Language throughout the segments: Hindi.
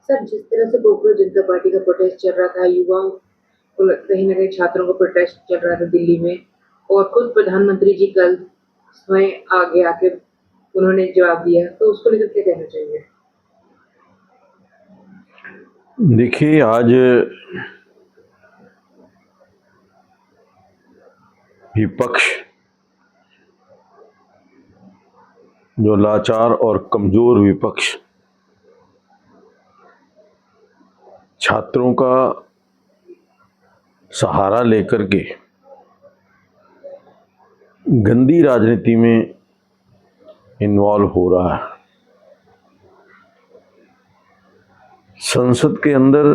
सर, जिस तरह से पॉपुलर जनता पार्टी का प्रोटेस्ट चल रहा था, युवाओं को कहीं न कहीं छात्रों का प्रोटेस्ट चल रहा था दिल्ली में और खुद प्रधानमंत्री जी कल स्वयं आगे आके उन्होंने जवाब दिया, तो उसको लेकर क्या कहना चाहिए? देखिए, आज विपक्ष जो लाचार और कमजोर विपक्ष छात्रों का सहारा लेकर के गंदी राजनीति में इन्वॉल्व हो रहा है। संसद के अंदर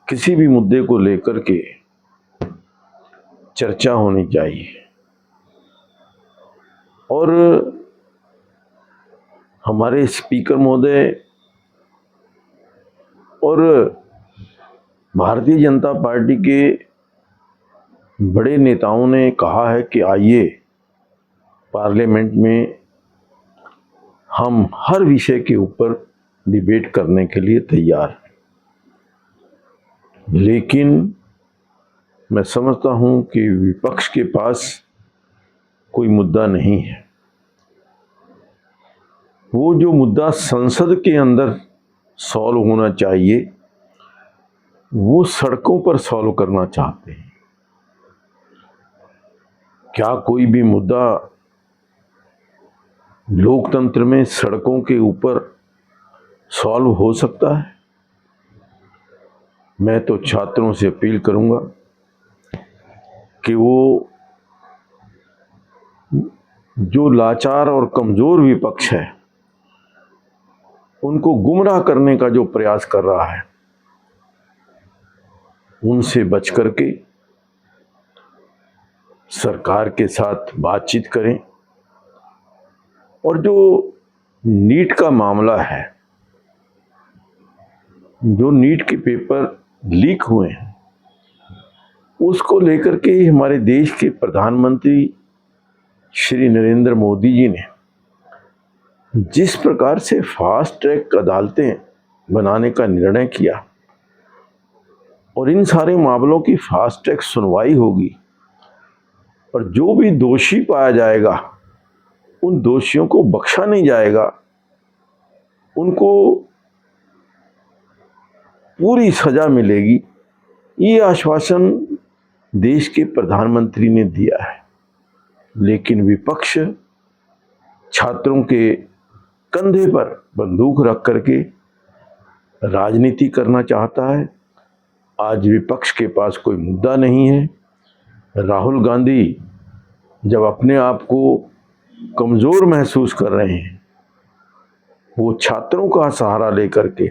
किसी भी मुद्दे को लेकर के चर्चा होनी चाहिए और हमारे स्पीकर महोदय और भारतीय जनता पार्टी के बड़े नेताओं ने कहा है कि आइए पार्लियामेंट में हम हर विषय के ऊपर डिबेट करने के लिए तैयार हैं। लेकिन मैं समझता हूं कि विपक्ष के पास कोई मुद्दा नहीं है। वो जो मुद्दा संसद के अंदर सॉल्व होना चाहिए वो सड़कों पर सॉल्व करना चाहते हैं। क्या कोई भी मुद्दा लोकतंत्र में सड़कों के ऊपर सॉल्व हो सकता है? मैं तो छात्रों से अपील करूंगा कि वो जो लाचार और कमजोर विपक्ष है उनको गुमराह करने का जो प्रयास कर रहा है उनसे बच करके सरकार के साथ बातचीत करें। और जो नीट का मामला है, जो नीट के पेपर लीक हुए हैं, उसको लेकर के हमारे देश के प्रधानमंत्री श्री नरेंद्र मोदी जी ने जिस प्रकार से फास्ट ट्रैक अदालतें बनाने का निर्णय किया और इन सारे मामलों की फास्ट ट्रैक सुनवाई होगी और जो भी दोषी पाया जाएगा उन दोषियों को बख्शा नहीं जाएगा, उनको पूरी सजा मिलेगी, ये आश्वासन देश के प्रधानमंत्री ने दिया है। लेकिन विपक्ष छात्रों के कंधे पर बंदूक रख करके राजनीति करना चाहता है। आज विपक्ष के पास कोई मुद्दा नहीं है। राहुल गांधी जब अपने आप को कमजोर महसूस कर रहे हैं, वो छात्रों का सहारा लेकर के,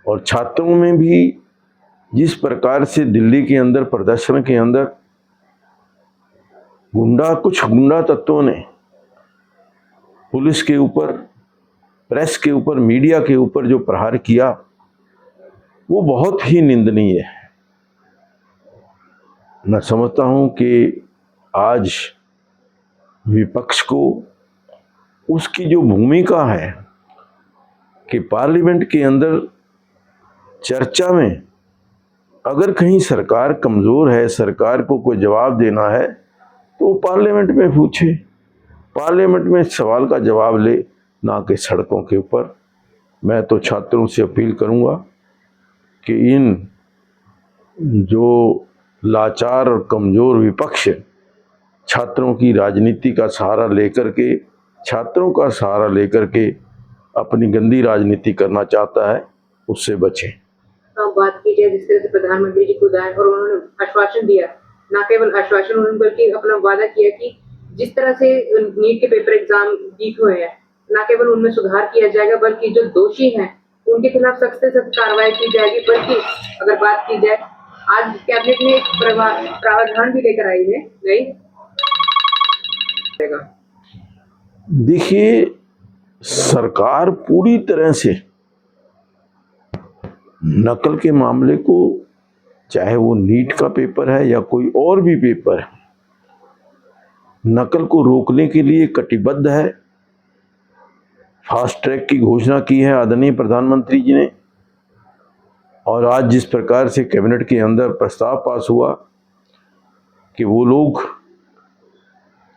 और छात्रों में भी जिस प्रकार से दिल्ली के अंदर प्रदर्शन के अंदर कुछ गुंडा तत्वों ने पुलिस के ऊपर, प्रेस के ऊपर, मीडिया के ऊपर जो प्रहार किया वो बहुत ही निंदनीय है। मैं समझता हूं कि आज विपक्ष को उसकी जो भूमिका है कि पार्लियामेंट के अंदर चर्चा में अगर कहीं सरकार कमजोर है, सरकार को कोई जवाब देना है तो पार्लियामेंट में पूछे, पार्लियामेंट में सवाल का जवाब ले, ना कि सड़कों के ऊपर। मैं तो छात्रों से अपील करूंगा कि इन जो लाचार और कमजोर विपक्ष छात्रों की राजनीति का सहारा लेकर के, छात्रों का सहारा लेकर के अपनी गंदी राजनीति करना चाहता है, उससे बचें। बात की जाए जिस तरह से प्रधानमंत्री जी खुद आए और उन्होंने आश्वासन दिया, ना केवल आश्वासन उन्होंने बल्कि अपना वादा किया कि जिस तरह से नीट के पेपर एग्जाम लीक हुए हैं, ना केवल उनमें सुधार किया जाएगा बल्कि जो दोषी हैं उनके खिलाफ सख्त से सख्त कार्रवाई की जाएगी। बल्कि अगर बात की जाए, आज कैबिनेट ने एक प्रावधान भी लेकर आई है नई। देखिए, सरकार पूरी तरह से नकल के मामले को, चाहे वो नीट का पेपर है या कोई और भी पेपर है, नकल को रोकने के लिए कटिबद्ध है। फास्ट ट्रैक की घोषणा की है आदरणीय प्रधानमंत्री जी ने, और आज जिस प्रकार से कैबिनेट के अंदर प्रस्ताव पास हुआ कि वो लोग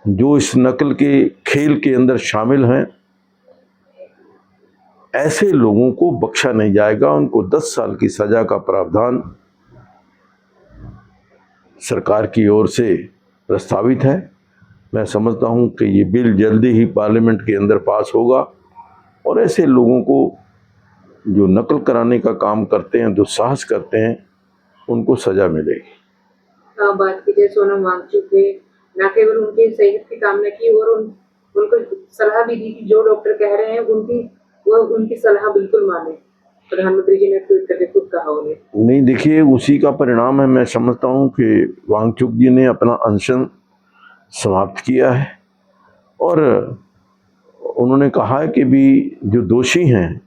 जो इस नकल के खेल के अंदर शामिल हैं, ऐसे लोगों को बख्शा नहीं जाएगा। उनको 10 साल की सजा का प्रावधान सरकार की ओर से प्रस्तावित है। मैं समझता हूं कि ये बिल जल्दी ही पार्लियामेंट के अंदर पास होगा और ऐसे लोगों को जो नकल कराने का काम करते हैं, दुस्साहस करते हैं, उनको सजा मिलेगी। बात की जाए सोनम वांगचुक ने न केवल उनके सेहत की कामना की और उनको सलाह भी दी कि जो डॉक्टर कह रहे हैं उनकी सलाह बिल्कुल माने। प्रधानमंत्री जी ने ट्वीट करके खुद कहा उन्हें। नहीं, देखिए, उसी का परिणाम है। मैं समझता हूं कि वांगचुक जी ने अपना अनशन समाप्त किया है और उन्होंने कहा है कि भी जो दोषी हैं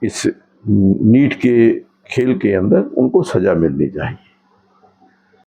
इस नीट के खेल के अंदर, उनको सजा मिलनी चाहिए।